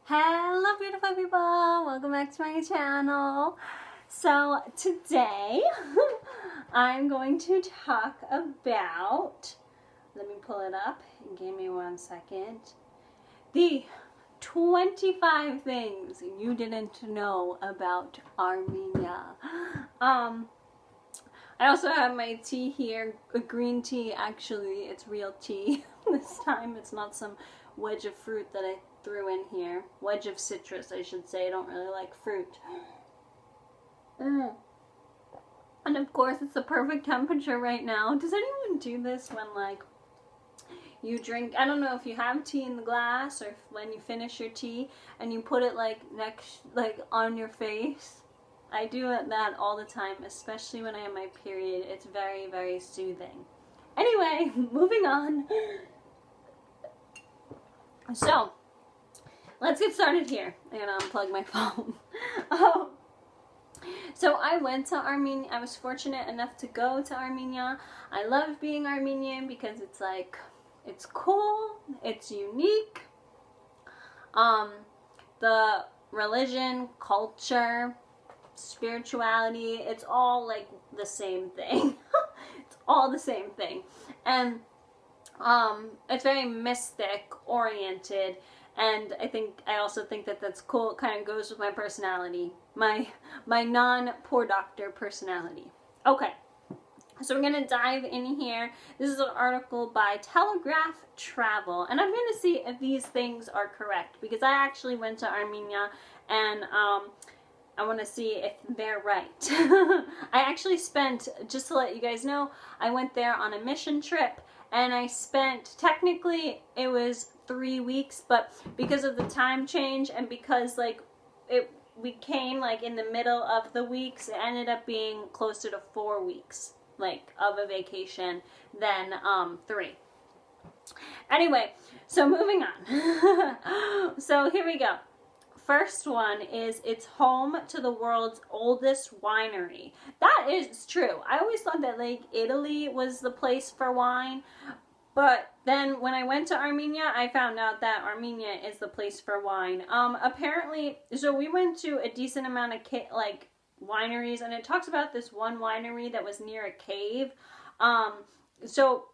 Hello beautiful people, welcome back to my channel. So today I'm going to talk about, let me pull it up, give me 1 second, the 25 things you didn't know about Armenia. I also have my tea here, a green tea. Actually, it's real tea this time. It's not some wedge of fruit that I threw in here. Wedge of citrus, I should say. I don't really like fruit. And of course, it's the perfect temperature right now. Does anyone do this when, like, you drink, I don't know if you have tea in the glass or if when you finish your tea and you put it, like, on your face? I do that all the time, especially when I have my period. It's very, very soothing. Anyway, moving on. So, let's get started here. I'm gonna unplug my phone. So I went to Armenia. I was fortunate enough to go to Armenia. I love being Armenian because it's like, it's cool, it's unique. The religion, culture, spirituality, it's all like the same thing. It's all the same thing. And it's very mystic oriented, and I also think that that's cool. It kind of goes with my personality, my non-poor doctor personality. Okay, so we're gonna dive in here. This is an article by Telegraph Travel, and I'm gonna see if these things are correct because I actually went to Armenia, and I want to see if they're right. I actually spent, just to let you guys know, I went there on a mission trip, and I spent, technically it was 3 weeks, but because of the time change and because like we came like in the middle of the weeks, it ended up being closer to 4 weeks like of a vacation than 3. Anyway, so moving on. So here we go. First one is it's home to the world's oldest winery. That is true. I always thought that like Italy was the place for wine, but then when I went to Armenia, I found out that Armenia is the place for wine. Apparently, so we went to a decent amount of like wineries, and it talks about this one winery that was near a cave. So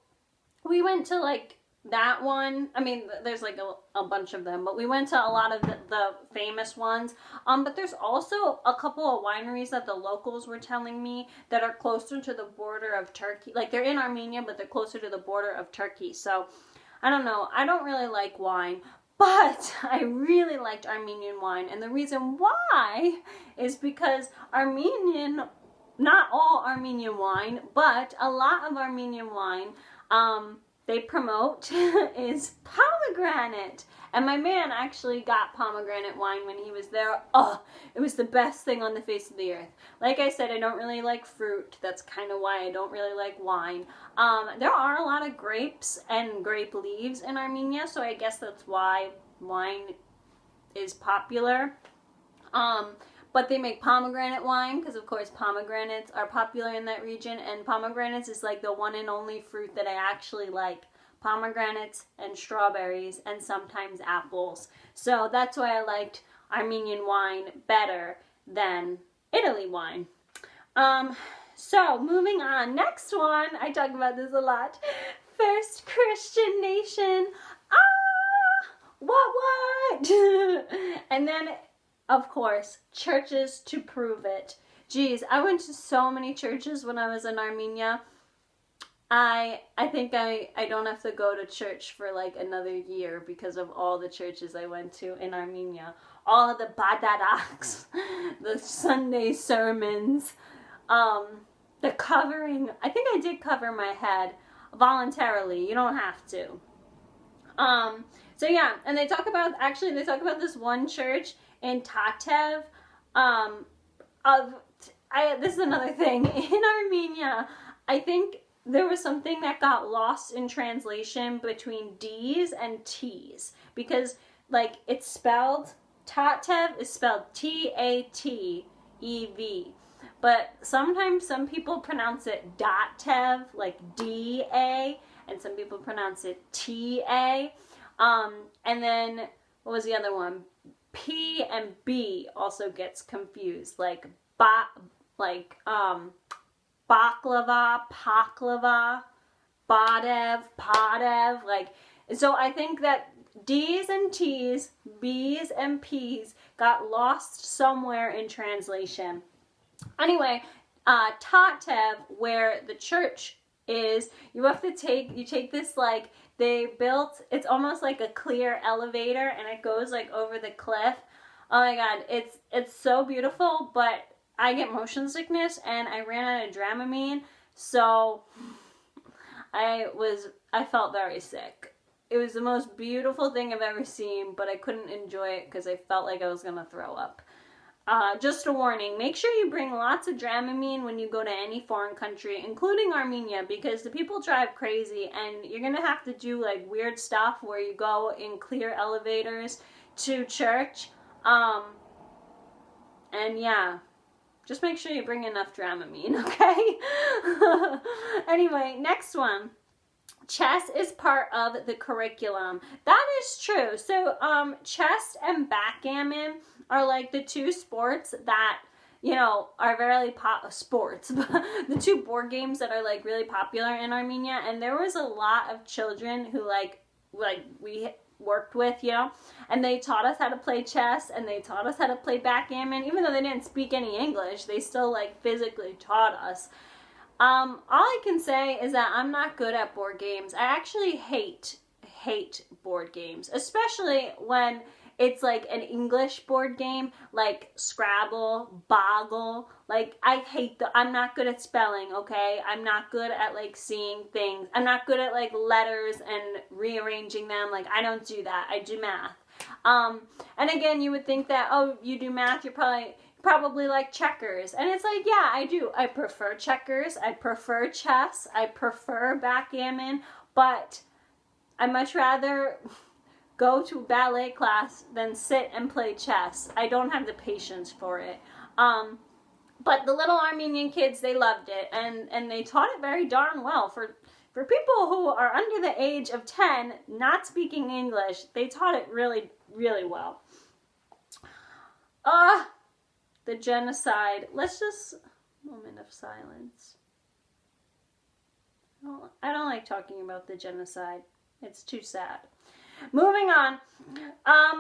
we went to like that one. I mean, there's like a bunch of them, but we went to a lot of the famous ones. But there's also a couple of wineries that the locals were telling me that are closer to the border of Turkey. Like they're in Armenia, but they're closer to the border of Turkey. So I don't know. I don't really like wine, but I really liked Armenian wine. And the reason why is because not all Armenian wine, but a lot of Armenian wine, they promote is pomegranate. And my man actually got pomegranate wine when he was there. Oh, it was the best thing on the face of the earth. Like I said, I don't really like fruit. That's kind of why I don't really like wine. There are a lot of grapes and grape leaves in Armenia, so I guess that's why wine is popular. But they make pomegranate wine because, of course, pomegranates are popular in that region. And pomegranates is like the one and only fruit that I actually like. Pomegranates and strawberries and sometimes apples. So that's why I liked Armenian wine better than Italy wine. So moving on. Next one. I talk about this a lot. First Christian nation. What? And then, of course, churches to prove it. Geez, I went to so many churches when I was in Armenia. I think I don't have to go to church for like another year because of all the churches I went to in Armenia. All of the badadaks, the Sunday sermons, the covering. I think I did cover my head voluntarily. You don't have to. So yeah, and they talk about this one church in tea.Tev. This is another thing. In Armenia, I think there was something that got lost in translation between D's and T's. Because, like, it's spelled, tea.Tev is spelled Tatev. But sometimes some people pronounce it .tev, like D-A, and some people pronounce it T-A. And then, what was the other one? P and B also gets confused, like baklava, paklava, padev, like, so I think that D's and T's, B's and P's got lost somewhere in translation. Anyway, Tatev, where the church is, you take this, like, they built, it's almost like a clear elevator, and it goes like over the cliff. Oh my god, it's so beautiful, but I get motion sickness and I ran out of Dramamine, so I felt very sick. It was the most beautiful thing I've ever seen, but I couldn't enjoy it because I felt like I was gonna throw up. Just a warning, make sure you bring lots of Dramamine when you go to any foreign country, including Armenia, because the people drive crazy and you're gonna have to do like weird stuff where you go in clear elevators to church. And yeah, just make sure you bring enough Dramamine, okay? Anyway, next one. Chess is part of the curriculum. That is true. So, chess and backgammon are like the two sports that, you know, are very sports. The two board games that are like really popular in Armenia. And there was a lot of children who like we worked with, you know, and they taught us how to play chess and they taught us how to play backgammon. Even though they didn't speak any English, they still like physically taught us. All I can say is that I'm not good at board games. I actually hate board games, especially when it's like an English board game, like Scrabble, Boggle. Like, I'm not good at spelling, okay? I'm not good at like seeing things. I'm not good at like letters and rearranging them. Like, I don't do that. I do math. And again, you would think that, oh, you do math, you're probably like checkers. And it's like, yeah, I do. I prefer checkers. I prefer chess. I prefer backgammon. But I much rather go to ballet class than sit and play chess. I don't have the patience for it. But the little Armenian kids, they loved it. And they taught it very darn well. For people who are under the age of 10, not speaking English, they taught it really, really well. The genocide. Let's just, moment of silence. I don't like talking about the genocide. It's too sad. Moving on.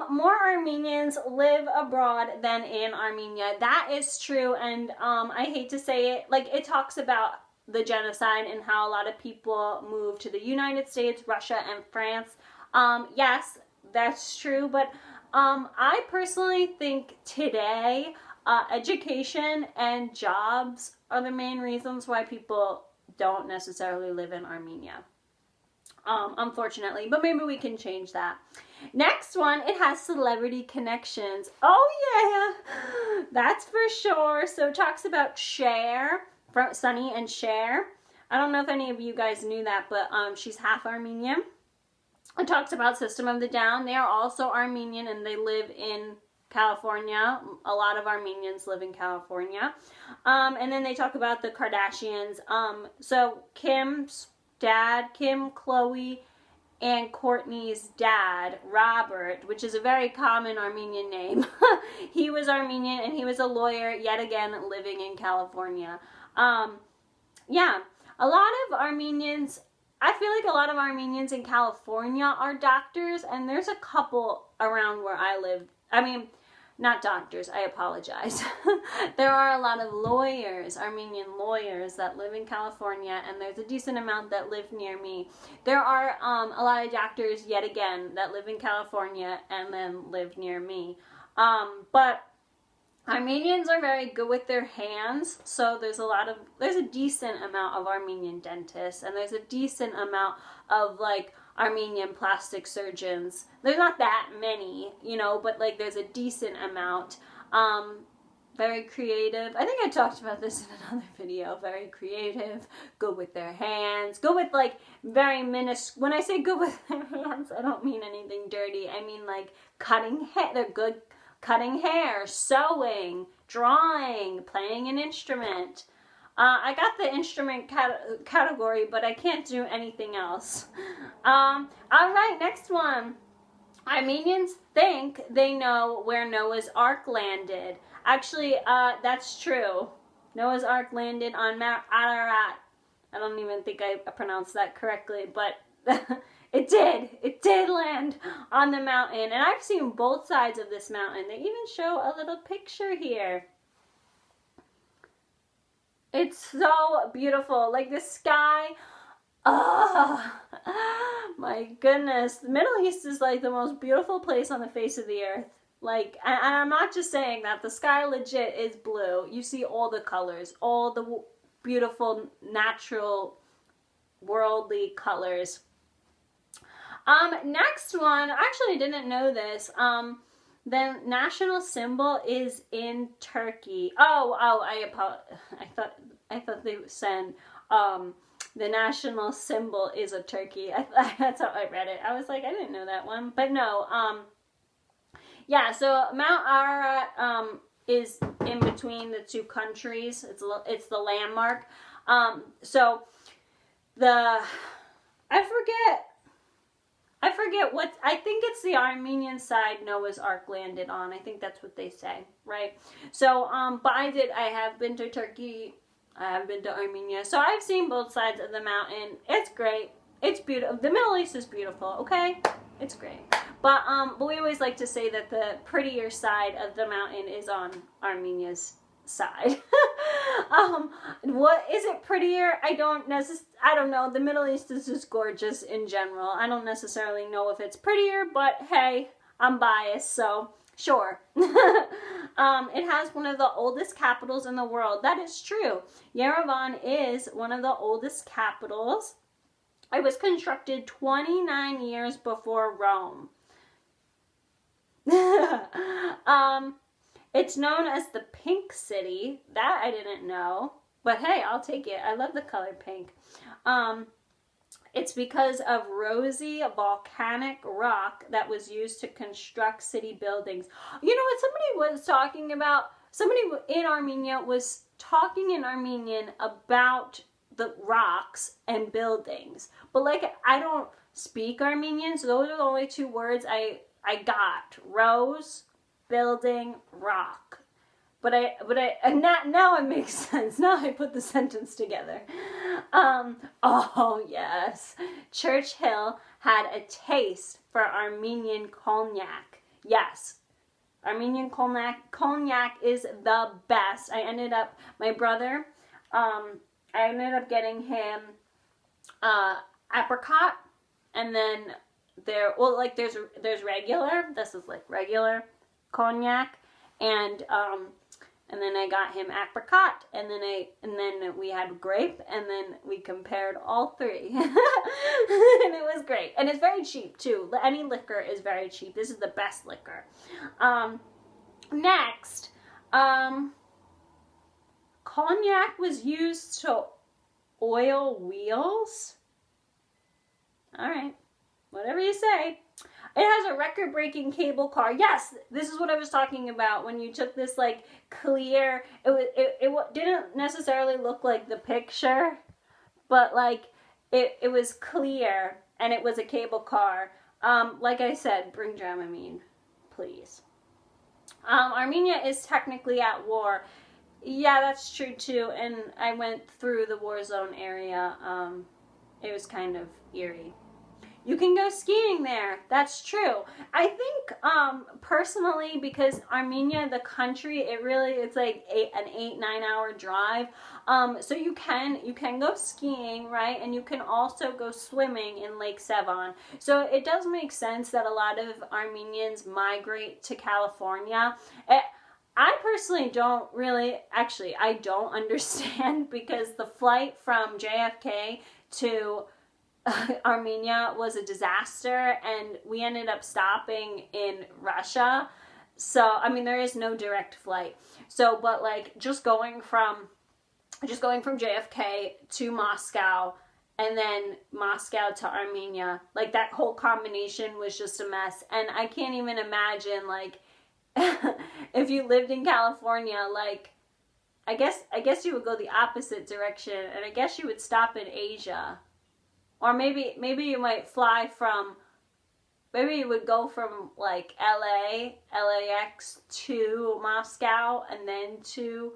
More Armenians live abroad than in Armenia. That is true, and I hate to say it. Like, it talks about the genocide and how a lot of people moved to the United States, Russia, and France. Yes, that's true, but I personally think today education and jobs are the main reasons why people don't necessarily live in Armenia. Unfortunately, but maybe we can change that. Next one, it has celebrity connections. Oh yeah, that's for sure. So it talks about Cher, Sunny and Cher. I don't know if any of you guys knew that, but she's half Armenian. It talks about System of the Down. They are also Armenian and they live in California. A lot of Armenians live in California. And then they talk about the Kardashians. So Kim's dad, Kim, Khloe, and Kourtney's dad, Robert, which is a very common Armenian name. He was Armenian and he was a lawyer, yet again living in California. Yeah, a lot of Armenians, I feel like a lot of Armenians in California are doctors, and there's a couple around where I live. I mean, not doctors, I apologize. There are a lot of lawyers, Armenian lawyers, that live in California, and there's a decent amount that live near me. There are a lot of doctors, yet again, that live in California and then live near me. But Armenians are very good with their hands, so there's a decent amount of Armenian dentists, and there's a decent amount of like Armenian plastic surgeons. There's not that many, you know, but like there's a decent amount. Very creative. I think I talked about this in another video. Very creative, good with their hands, good with like very minuscule. When I say good with their hands, I don't mean anything dirty. I mean like cutting hair. They're good cutting hair, sewing, drawing, playing an instrument. I got the instrument category, but I can't do anything else. All right, next one. Armenians think they know where Noah's Ark landed. Actually, that's true. Noah's Ark landed on Mount Ararat. I don't even think I pronounced that correctly, but it did. It did land on the mountain. And I've seen both sides of this mountain. They even show a little picture here. It's so beautiful. Like the sky. Oh, my goodness. The Middle East is like the most beautiful place on the face of the earth. Like, and I'm not just saying that. The sky legit is blue. You see all the colors, all the beautiful, natural, worldly colors. Next one, actually I didn't know this. The national symbol is in Turkey. I thought they said, the national symbol is a turkey. That's how I read it. I was like, I didn't know that one. But no, yeah, so Mount Ararat is in between the two countries. It's the landmark. So I forget what, I think it's the Armenian side Noah's Ark landed on. I think that's what they say, right? So, but I have been to Turkey. I have been to Armenia. So I've seen both sides of the mountain. It's great. It's beautiful. The Middle East is beautiful, okay? It's great. But we always like to say that the prettier side of the mountain is on Armenia's side. What is it prettier? I don't know. The Middle East is just gorgeous in general. I don't necessarily know if it's prettier, but hey, I'm biased, so sure. It has one of the oldest capitals in the world. That is true. Yerevan is one of the oldest capitals. It was constructed 29 years before Rome. It's known as the Pink City. That I didn't know. But hey, I'll take it. I love the color pink. It's because of rosy volcanic rock that was used to construct city buildings. You know what somebody was talking about? Somebody in Armenia was talking in Armenian about the rocks and buildings. But like, I don't speak Armenian, so those are the only two words I got. Rose, building, rock. But now it makes sense. Now I put the sentence together. Oh yes. Churchill had a taste for Armenian cognac. Yes. Armenian cognac is the best. My brother, I ended up getting him apricot, and then there's regular. This is like regular cognac, and then I got him apricot, and then we had grape, and then we compared all three. And it was great. And it's very cheap too. Any liquor is very cheap. This is the best liquor. Next, cognac was used to oil wheels. All right, whatever you say. It has a record-breaking cable car. Yes, this is what I was talking about when you took this like clear. It didn't necessarily look like the picture, but like it was clear, and it was a cable car. Like I said, bring Dramamine, please. Armenia is technically at war. Yeah, that's true too. And I went through the war zone area. It was kind of eerie. You can go skiing there. That's true. I think, personally, because Armenia, the country, it's like an 8-9 hour drive. So you can go skiing, right? And you can also go swimming in Lake Sevan. So it does make sense that a lot of Armenians migrate to California. I personally don't understand, because the flight from JFK to Armenia was a disaster, and we ended up stopping in Russia. So, I mean, there is no direct flight. So, but like just going from JFK to Moscow, and then Moscow to Armenia, like that whole combination was just a mess. And I can't even imagine, like, if you lived in California, like, I guess you would go the opposite direction, and I guess you would stop in Asia. Or maybe you might fly from maybe it would go from like LAX to Moscow and then to,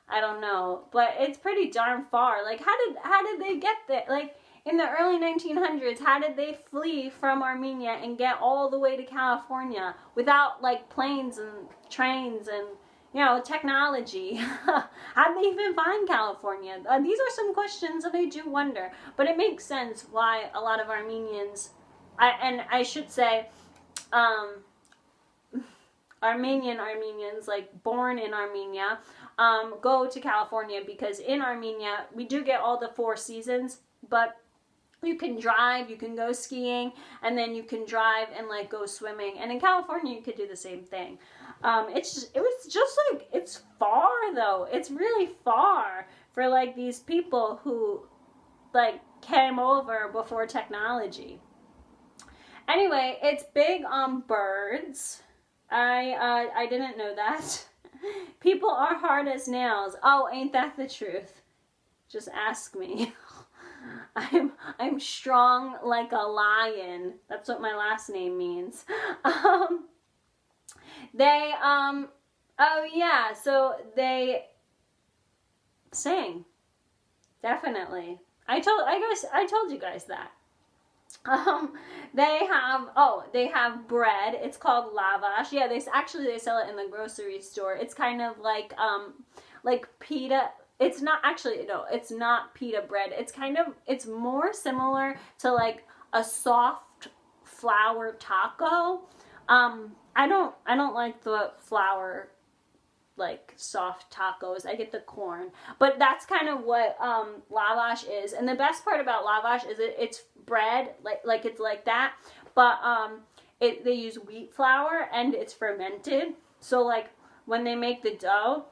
I don't know, but it's pretty darn far. Like how did they get there? Like in the early 1900s, how did they flee from Armenia and get all the way to California without like planes and trains and, you know, technology? How did they even find California? These are some questions that I do wonder, but it makes sense why a lot of Armenians, I should say, Armenians, like born in Armenia, go to California, because in Armenia we do get all the 4 seasons, but you can drive, you can go skiing, and then you can drive and like go swimming. And in California you could do the same thing. It was just like, it's far though. It's really far for like these people who like came over before technology. Anyway, it's big on birds. I didn't know that. People are hard as nails. Oh, ain't that the truth? Just ask me. I'm strong like a lion. That's what my last name means. Oh yeah, so they sing. Definitely. I told you guys that. They have bread. It's called lavash. Yeah, they sell it in the grocery store. It's kind of like pita. It's not actually, no, it's not pita bread. It's more similar to like a soft flour taco. I don't like the flour, like soft tacos. I get the corn, but that's kind of what lavash is. And the best part about lavash is it's bread, like it's like that, but they use wheat flour and it's fermented. So like when they make the dough,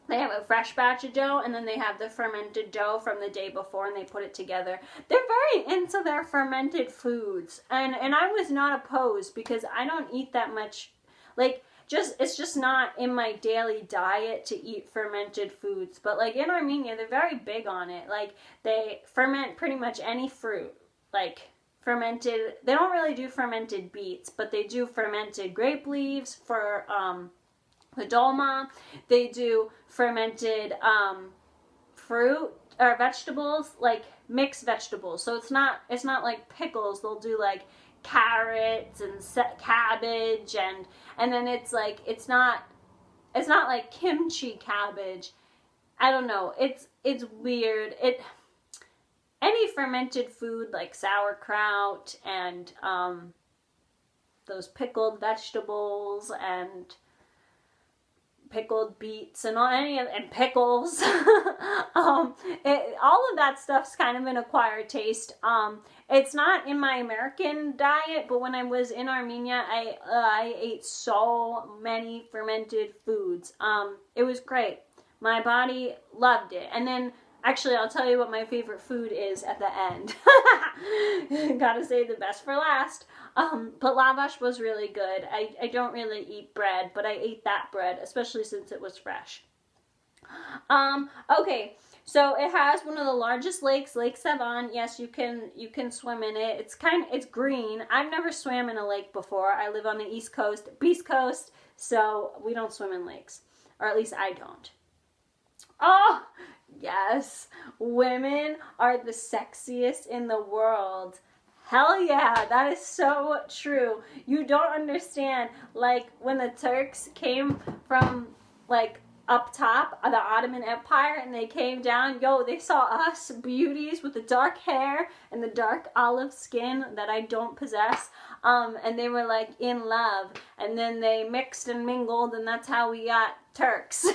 they have a fresh batch of dough, and then they have the fermented dough from the day before, and they put it together. They're very into their fermented foods, and I was not opposed, because I don't eat that much. Like, it's just not in my daily diet to eat fermented foods. But like in Armenia, they're very big on it. Like they ferment pretty much any fruit. Like fermented, they don't really do fermented beets, but they do fermented grape leaves for the dolma. They do fermented fruit or vegetables, like mixed vegetables. So it's not like pickles. They'll do like carrots and cabbage, and then it's not like kimchi cabbage. I don't know. It's weird. Any fermented food like sauerkraut and those pickled vegetables and pickled beets and pickles. All of that stuff's kind of an acquired taste. It's not in my American diet, but when I was in Armenia, I ate so many fermented foods. It was great. My body loved it. And then, actually, I'll tell you what my favorite food is at the end. Gotta save the best for last. But lavash was really good. I don't really eat bread, but I ate that bread, especially since it was fresh. Okay, so it has one of the largest lakes, Lake Sevan. Yes, you can swim in it. It's green. I've never swam in a lake before. I live on the East Coast, so we don't swim in lakes, or at least I don't. Oh, yes, women are the sexiest in the world. Hell yeah, that is so true. You don't understand, like, when the Turks came from, like, up top of the Ottoman Empire and they came down, they saw us beauties with the dark hair and the dark olive skin that I don't possess, and they were, like, in love, and then they mixed and mingled, and that's how we got Turks.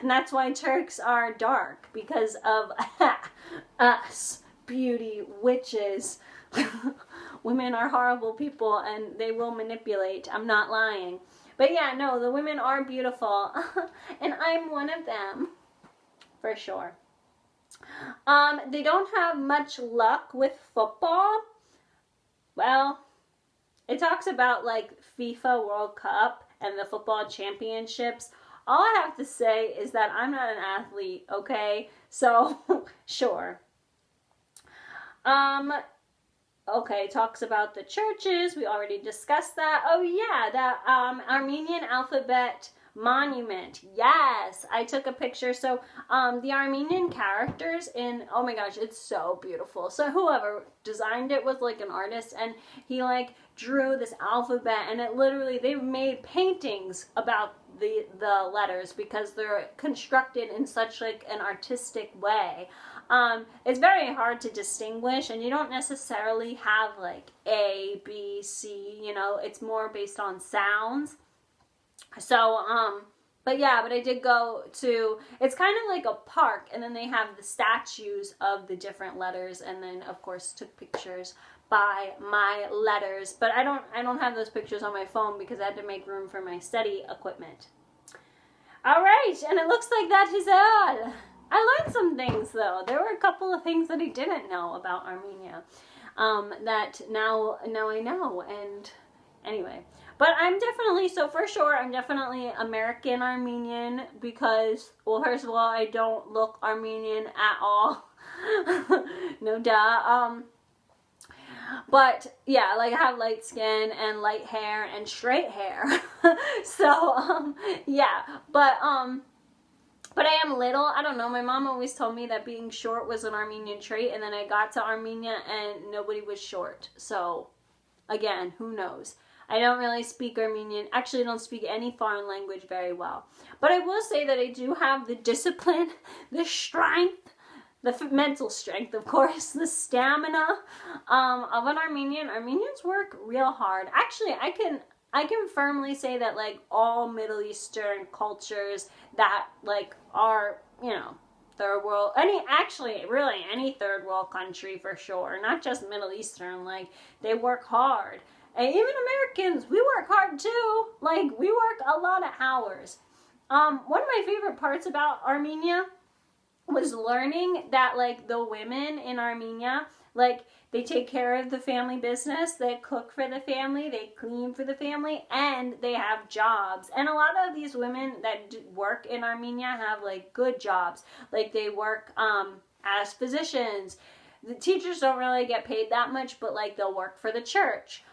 And that's why Turks are dark, because of us, beauty, witches. Women are horrible people and they will manipulate. I'm not lying. But yeah, no, the women are beautiful. And I'm one of them. For sure. They don't have much luck with football. Well, it talks about like FIFA World Cup and the football championships. All I have to say is that I'm not an athlete, okay? So, sure. Okay, talks about the churches. We already discussed that. Oh yeah, that Armenian alphabet monument. Yes, I took a picture. So the Armenian characters in, oh my gosh, it's so beautiful. So whoever designed it was like an artist, and he like drew this alphabet, and it literally, they've made paintings about the letters because they're constructed in such like an artistic way. It's very hard to distinguish, and you don't necessarily have like A, B, C, you know, it's more based on sounds. So, but yeah, but I did go to, it's kind of like a park, and then they have the statues of the different letters, and then of course took pictures by my letters, but I don't have those pictures on my phone because I had to make room for my study equipment. All right, and it looks like that is all. I learned some things though. There were a couple of things that I didn't know about Armenia that now I know. And anyway, but I'm definitely, so for sure, I'm definitely American Armenian because, well, first of all, I don't look Armenian at all. No duh. But yeah, like I have light skin and light hair and straight hair. So yeah, but I am little. I don't know. My mom always told me that being short was an Armenian trait, and then I got to Armenia and nobody was short. So again, who knows? I don't really speak Armenian. Actually, I don't speak any foreign language very well. But I will say that I do have the discipline, the strength, the mental strength, of course, the stamina of an Armenian. Armenians work real hard. Actually, I can firmly say that like all Middle Eastern cultures that like are, you know, third world, any third world country for sure, not just Middle Eastern, like they work hard. And even Americans, we work hard too. Like we work a lot of hours. One of my favorite parts about Armenia was learning that like the women in Armenia, like they take care of the family business, they cook for the family, they clean for the family, and they have jobs. And a lot of these women that work in Armenia have like good jobs. Like they work as physicians. The teachers don't really get paid that much, but like they'll work for the church.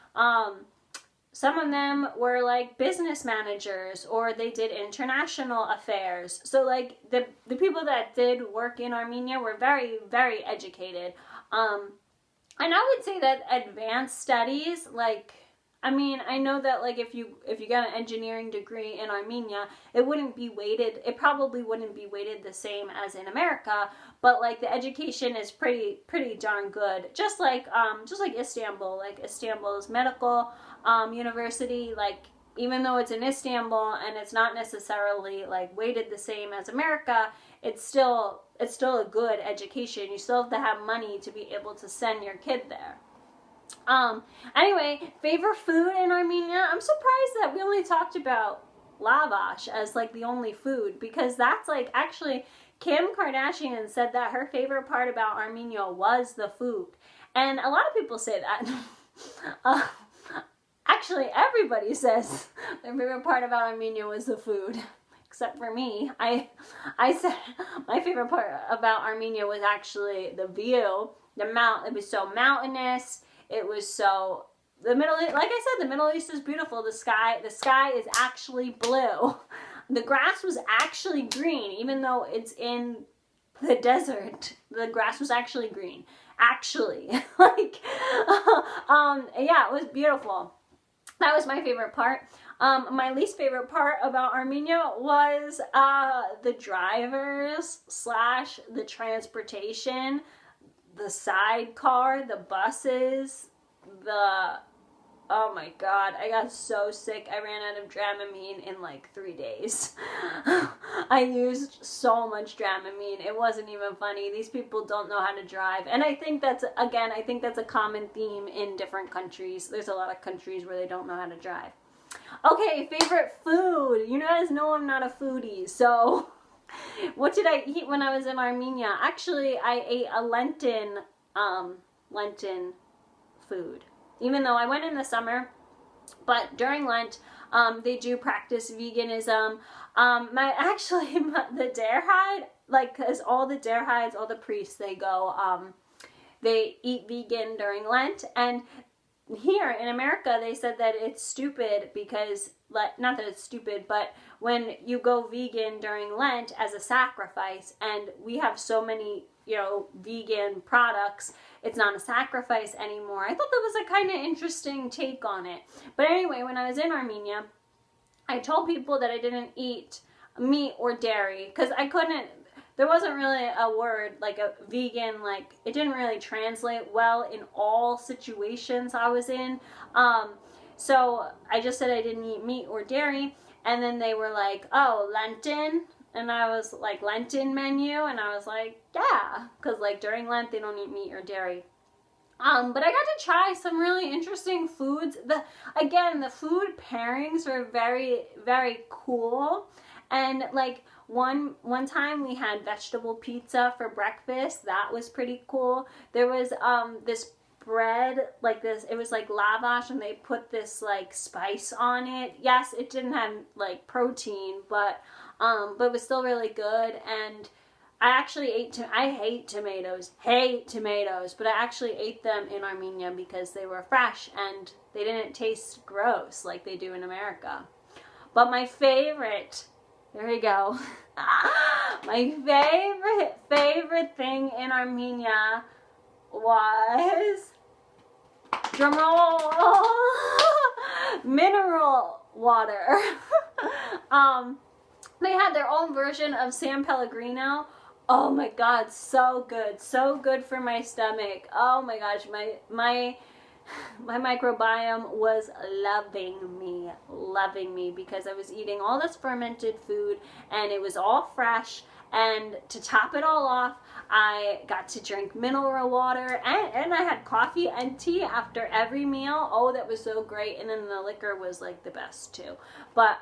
Some of them were like business managers, or they did international affairs. So like the people that did work in Armenia were very, very educated. And I would say that advanced studies, like, I mean, I know that like if you got an engineering degree in Armenia, it probably wouldn't be weighted the same as in America, but like the education is pretty darn good. Just like Istanbul, like Istanbul's medical university, like even though it's in Istanbul and it's not necessarily like weighted the same as America, it's still a good education. You still have to have money to be able to send your kid there. Anyway, favorite food in Armenia. I'm surprised that we only talked about lavash as like the only food, because that's like, actually Kim Kardashian said that her favorite part about Armenia was the food. And a lot of people say that. Actually, everybody says their favorite part about Armenia was the food. Except for me. I said my favorite part about Armenia was actually the view. It was so mountainous. It was so, like I said, the Middle East is beautiful. The sky is actually blue. The grass was actually green, even though it's in the desert. The grass was actually green. Actually. Like, yeah, it was beautiful. That was my favorite part. My least favorite part about Armenia was the drivers / the transportation, the sidecar, the buses, oh my god, I got so sick. I ran out of Dramamine in like 3 days. I used so much Dramamine. It wasn't even funny. These people don't know how to drive. And I think that's a common theme in different countries. There's a lot of countries where they don't know how to drive. Okay, favorite food. You guys know I'm not a foodie, so what did I eat when I was in Armenia? Actually, I ate a Lenten food. Even though I went in the summer, but during Lent, they do practice veganism. The Derhide, like, cause all the Derhides, all the priests, they go they eat vegan during Lent. And here in America, they said that it's stupid because, not that it's stupid, but when you go vegan during Lent as a sacrifice, and we have so many, vegan products, it's not a sacrifice anymore. I thought that was a kind of interesting take on it. But anyway, when I was in Armenia, I told people that I didn't eat meat or dairy because I couldn't. There wasn't really a word like a vegan, like it didn't really translate well in all situations I was in. So I just said I didn't eat meat or dairy, and then they were like, oh, Lenten? And I was like, Lenten menu? And I was like, yeah, because like during Lent they don't eat meat or dairy. But I got to try some really interesting foods. The food pairings were very, very cool. And like one time we had vegetable pizza for breakfast. That was pretty cool. There was this bread, like this, it was like lavash, and they put this like spice on it. Yes, it didn't have like protein, but it was still really good. And I actually I hate tomatoes, but I actually ate them in Armenia because they were fresh and they didn't taste gross like they do in America. But my favorite, there we go, my favorite thing in Armenia was, drumroll, mineral water. They had their own version of San Pellegrino. Oh my God, so good for my stomach. Oh my gosh, my microbiome was loving me because I was eating all this fermented food and it was all fresh. And to top it all off, I got to drink mineral water and I had coffee and tea after every meal. Oh, that was so great. And then the liquor was like the best too. But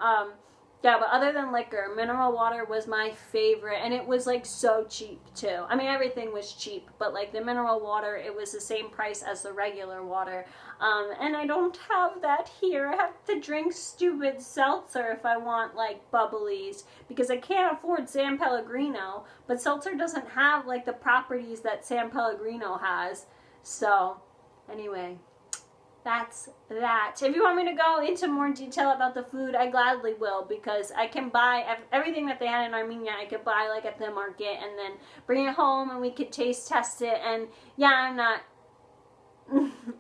yeah, but other than liquor, mineral water was my favorite, and it was like so cheap too. I mean, everything was cheap, but like the mineral water, it was the same price as the regular water. And I don't have that here. I have to drink stupid seltzer if I want like bubblies, because I can't afford San Pellegrino, but seltzer doesn't have like the properties that San Pellegrino has. So anyway, that's that. If you want me to go into more detail about the food, I gladly will, because I can buy everything that they had in Armenia. I could buy like at the market and then bring it home and we could taste test it. And yeah, I'm not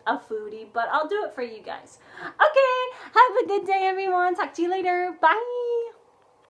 a foodie, but I'll do it for you guys. Okay, have a good day everyone. Talk to you later. Bye.